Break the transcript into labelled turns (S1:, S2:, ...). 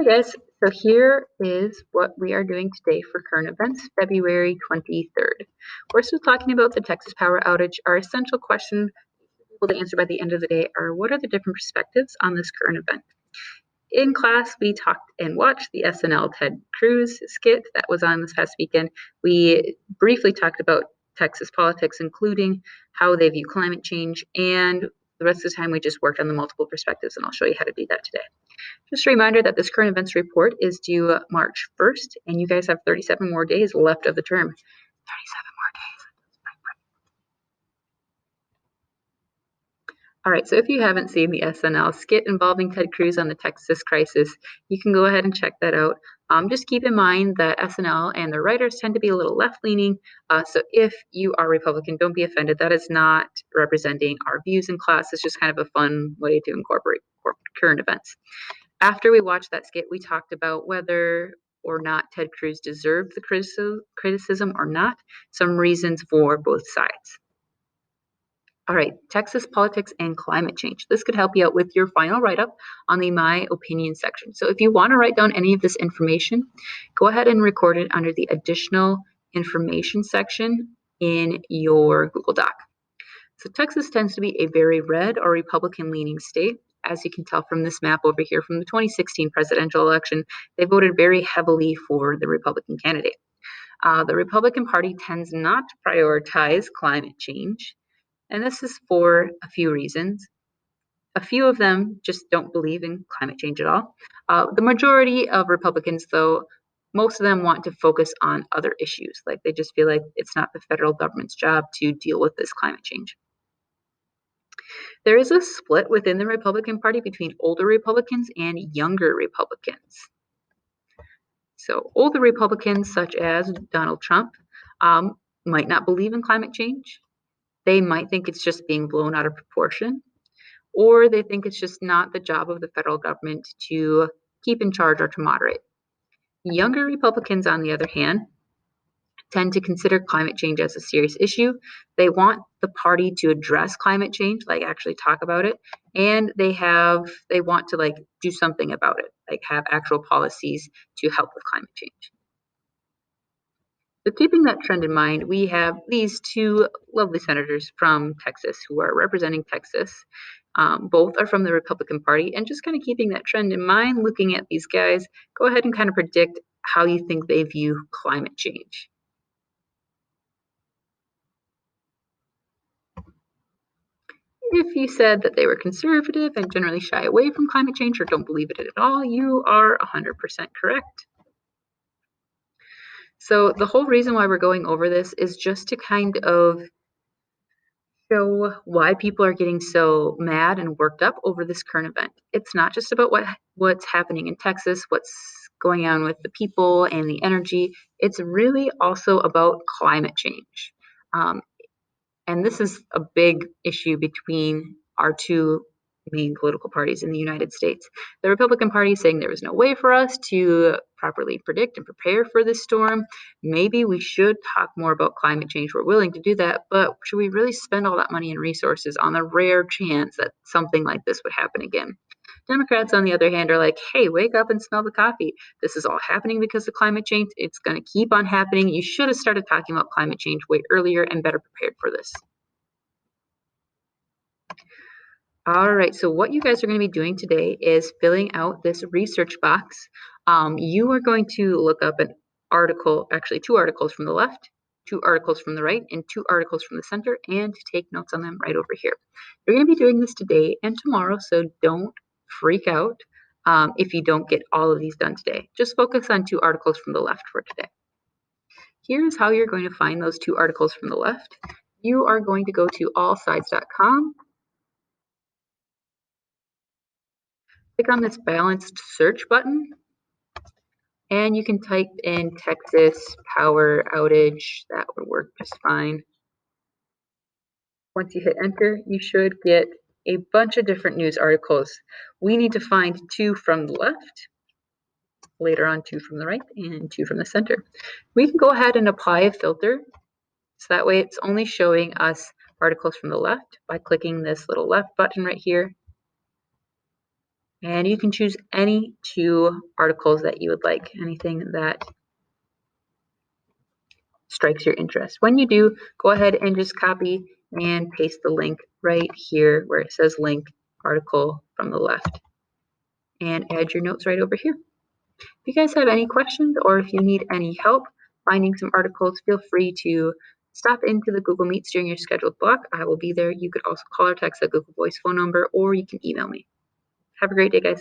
S1: Hi guys, so here is what we are doing today for current events, February 23rd. We're still talking about the Texas power outage. Our essential question to answer by the end of the day are what are the different perspectives on this current event? In class, we talked and watched the SNL Ted Cruz skit that was on this past weekend. We briefly talked about Texas politics, including how they view climate change, and the rest of the time we just worked on the multiple perspectives, and I'll show you how to do that today. Just a reminder that this current events report is due March 1st, and you guys have 37 more days left of the term. 37 more days. All right, so if you haven't seen the SNL skit involving Ted Cruz on the Texas crisis, you can go ahead and check that out. Just keep in mind that SNL and the writers tend to be a little left-leaning, so if you are Republican, don't be offended. That is not representing our views in class. It's just kind of a fun way to incorporate current events. After we watched that skit, we talked about whether or not Ted Cruz deserved the criticism or not, some reasons for both sides. All right, Texas politics and climate change. This could help you out with your final write-up on the My Opinion section. So if you want to write down any of this information, go ahead and record it under the additional information section in your Google Doc. So Texas tends to be a very red or Republican-leaning state. As you can tell from this map over here from the 2016 presidential election, they voted very heavily for the Republican candidate. The Republican Party tends not to prioritize climate change, and this is for a few reasons. A few of them just don't believe in climate change at all. The majority of Republicans, though, most of them want to focus on other issues. Like they just feel like it's not the federal government's job to deal with this climate change. There is a split within the Republican Party between older Republicans and younger Republicans. So older Republicans, such as Donald Trump, might not believe in climate change. They might think it's just being blown out of proportion, or they think it's just not the job of the federal government to keep in charge or to moderate. Younger Republicans, on the other hand, tend to consider climate change as a serious issue. They want the party to address climate change, like actually talk about it, and they want to like do something about it, like have actual policies to help with climate change. So keeping that trend in mind, we have these two lovely senators from Texas who are representing Texas. Both are from the Republican Party, and just kind of keeping that trend in mind, looking at these guys, go ahead and kind of predict how you think they view climate change. If you said that they were conservative and generally shy away from climate change or don't believe it at all, you are 100% correct. So the whole reason why we're going over this is just to kind of show why people are getting so mad and worked up over this current event. It's not just about what's happening in Texas, what's going on with the people and the energy. It's really also about climate change. And this is a big issue between our two main political parties in the United States. The Republican Party is saying there was no way for us to properly predict and prepare for this storm. Maybe we should talk more about climate change. We're willing to do that, but should we really spend all that money and resources on the rare chance that something like this would happen again? Democrats, on the other hand, are like, hey, wake up and smell the coffee. This is all happening because of climate change. It's going to keep on happening. You should have started talking about climate change way earlier and better prepared for this. All right, so what you guys are going to be doing today is filling out this research box. You are going to look up an article, actually 2 articles from the left, 2 articles from the right, and 2 articles from the center, and take notes on them right over here. You're going to be doing this today and tomorrow, so don't freak out if you don't get all of these done today. Just focus on 2 articles from the left for today. Here's how you're going to find those 2 articles from the left. You are going to go to allsides.com. Click on this balanced search button, and you can type in Texas power outage. That would work just fine. Once you hit enter, you should get a bunch of different news articles. We need to find 2 from the left, later on 2 from the right, and 2 from the center. We can go ahead and apply a filter, so that way it's only showing us articles from the left by clicking this little left button right here. And you can choose any 2 articles that you would like, anything that strikes your interest. When you do, go ahead and just copy and paste the link right here where it says link article from the left, and add your notes right over here. If you guys have any questions or if you need any help finding some articles, feel free to stop into the Google Meets during your scheduled block. I will be there. You could also call or text the Google Voice phone number, or you can email me. Have a great day, guys.